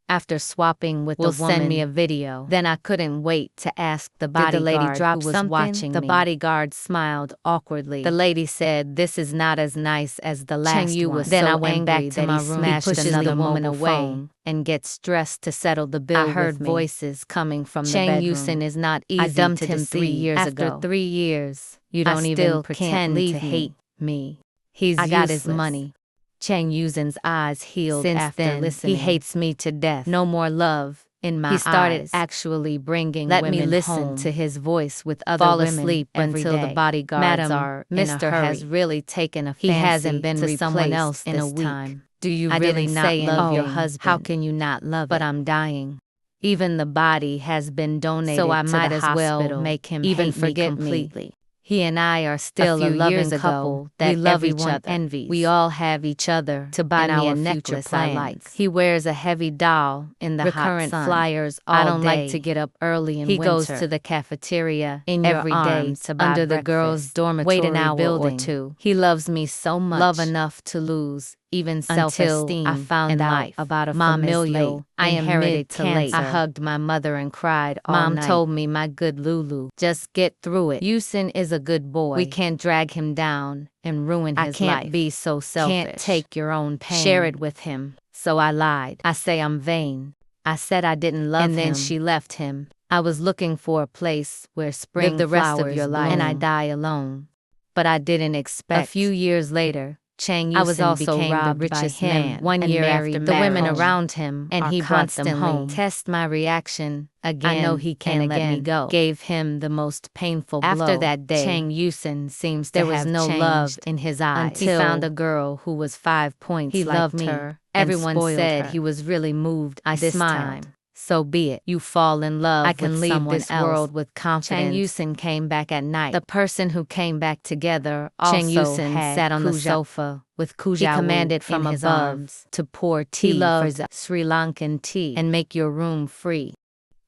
After swapping with the woman, send me a video. Then I couldn't wait to ask the bodyguard who was watching me. The bodyguard smiled awkwardly. The lady said, "This is not as nice as the last one." Then I went back to my room. He pushes another woman away and gets dressed to settle the bill. I heard voices coming from the bedroom. Chang Yusin is not easy to deceive. I dumped him 3 years ago. After 3 years, you don't even pretend to hate me. I got his money. Chang Yusin's eyes healed. Since then, he hates me to death. No more love in my eyes. He started actually bringing women home. Let me listen to his voice with other women. Fall asleep until the bodyguards are in a hurry. Mr. has really taken a fancy. He hasn't been to someone else in a week. Do you really not love your husband? How can you not love it? But I'm dying. Even the body has been donated, so I might as well make him even forget me completely. He and I are still a loving couple that we love each other. Envies. We all have each other to buy me a necklace I like. He wears a heavy doll in the recurrent hot sun. Flyers all day. I don't like to get up early in winter. He goes to the cafeteria every day to buy under the girls' dormitory. Wait an hour or two. He loves me so much, love enough to lose even self-esteem. I found out about a familial I inherited cancer. I hugged my mother and cried all night. Mom told me, "My good Lulu, just get through it. Yusin is a good boy. We can't drag him down and ruin his life. I can't be so selfish. Can't take your own pain. Share it with him." So I lied. I say I'm vain. I said I didn't love him. And then she left him. I was looking for a place where spring live the rest of your life and I die alone. But I didn't expect. A few years later, Chang Yusin was also became robbed the richest by him man 1 year after the women around him, and he brought them home. Test my reaction again. I know he can't let me go. Gave him the most painful blow. After that day, Chang Yusin seems to have no love in his eyes. Until he found a girl who was 5 points. He like loved her. Everyone said he was really moved. I smiled. So be it. You fall in love I can with leave someone this else. World with confidence. Chang Yusin came back at night. The person who came back together also Chang Yusin sat on the sofa with Kujawu. He commanded from his arms to pour tea for Sri Lankan tea and make your room free.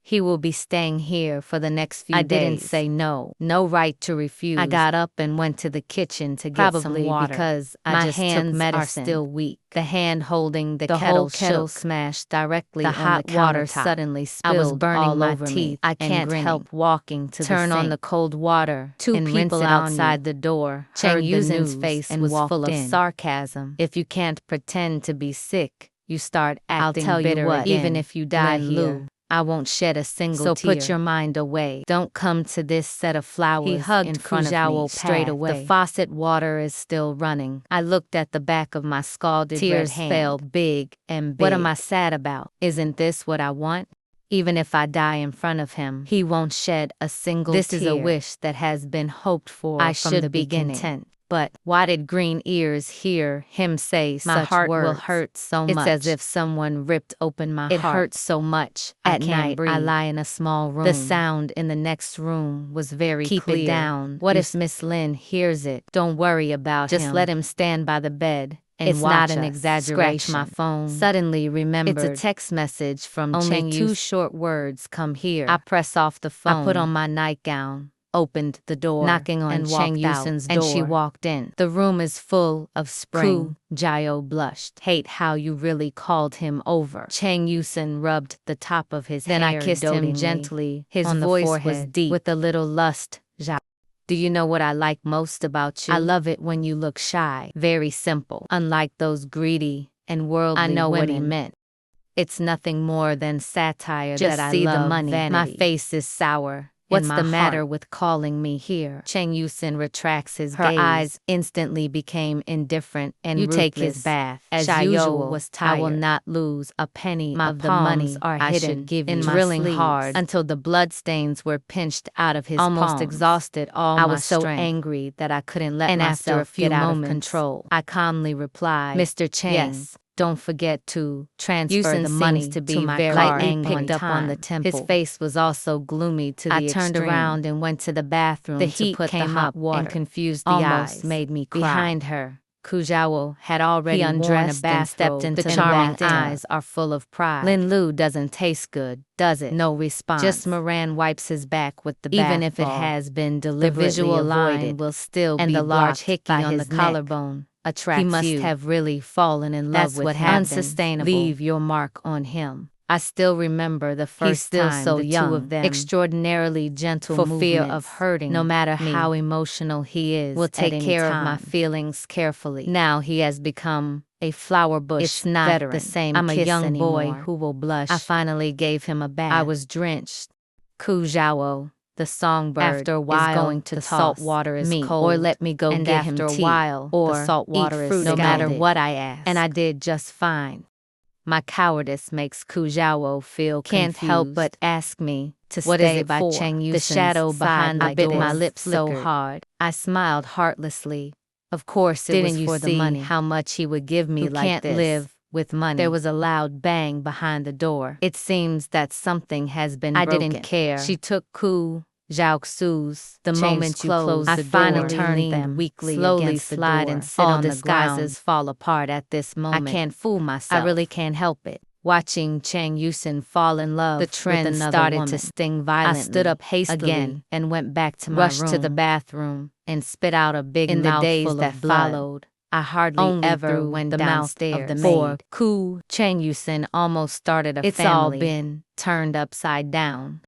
He will be staying here for the next few days. I didn't say no. No right to refuse. I got up and went to the kitchen to get some water because my just hands took medicine. Are still weak. The hand holding the kettle smashed directly on the hot water suddenly spilled. I was burning all over teeth. I can't help walking to turn on the cold water. Two people outside the door. Chang Yusin's face was full of sarcasm. If you can't pretend to be sick, you start acting bitter. I'll tell you what, even if you die here, I won't shed a single tear. So put your mind away. Don't come to this set of flowers. He hugged in front of me straight away. The faucet water is still running. I looked at the back of my scalded tears red hand. Fell big and big. What am I sad about? Isn't this what I want? Even if I die in front of him, he won't shed a single tear. This is a wish that has been hoped for I from the beginning. Content. But why did green ears hear him say such words? My heart will hurt so much. It's as if someone ripped open my heart. It hurts so much. At night, I lie in a small room. The sound in the next room was very clear. Keep it down. What if Miss Lin hears it? Don't worry about him. Just let him stand by the bed. And it's not an exaggeration. Scratch my phone. Suddenly remembered. It's a text message from only 2 short words. Come here. I press off the phone. I put on my nightgown. Opened the door, knocking on Chang Yusin's door, and she walked in. The room is full of spring. Jayo blushed. Hate how you really called him over. Chang Yusin rubbed the top of his hair. Then I kissed him gently. His voice was deep with a little lust. Do you know what I like most about you? I love it when you look shy. Very simple. Unlike those greedy and worldly women. I know what he meant. It's nothing more than satire. Just that I see love the money. Vanity. My face is sour. What's the matter with calling me here? Chang Yusin retracts his gaze. Her eyes instantly became indifferent and ruthless. Take his bath. As usual, was tired. I will not lose a penny of the money I should give you. Drilling hard until the bloodstains were pinched out of his palms. Almost exhausted I was so angry that I couldn't let myself get out of control. I calmly replied, Mr. Chang. Yes. Don't forget to transfer the money to my card. Lightning picked up on the temple. His face was also gloomy to the extreme. I turned around and went to the bathroom to put the hot water and confused the eyes. Almost made me cry. Behind her, Kujawa had already worn a bathrobe. Stepped into the charming eyes are full of pride. Lin Lu doesn't taste good, does it? No response. Just Moran wipes his back with the bath ball. Even if it has been deliberately avoided, the visual line will still be blocked. And the large hickey on the collarbone. He must have really fallen in love with him. Unsustainable. Leave your mark on him. I still remember the first time so the young, two of them, extraordinarily gentle for fear of hurting, no matter how emotional he is, will take care of my feelings carefully. Now he has become a flower bush it's not veteran. The same I'm a young anymore. Boy who will blush. I finally gave him a bath. I was drenched. Kujawo, the songbird, after a while, is going to the salt water is me, cold, or let me go and get him tea. After a while, or the salt water is no matter what I asked, and I did just fine. My cowardice makes Kujawo feel can't confused. Help but ask me to what stay by Cheng Yusen's the shadow behind I bit my lips so hard. I smiled heartlessly. Of course, it was for the money. How much he would give me like can't this? Live with money. There was a loud bang behind the door. It seems that something has been broken. I didn't care. She took Zhaoxu's. The moment you closed the door, I finally turned them weakly slowly against slide the door. And sit all on the ground. Fall apart at this moment. I can't fool myself. I really can't help it. Watching Cheng Yusen fall in love, the trend started woman. To sting violently. I stood up hastily again and went back to my room, rushed to the bathroom, and spit out a big in mouthful the days that of blood. Followed. I hardly only ever went downstairs. Of the maid. Cheng Yusen almost started a family. It's all been turned upside down.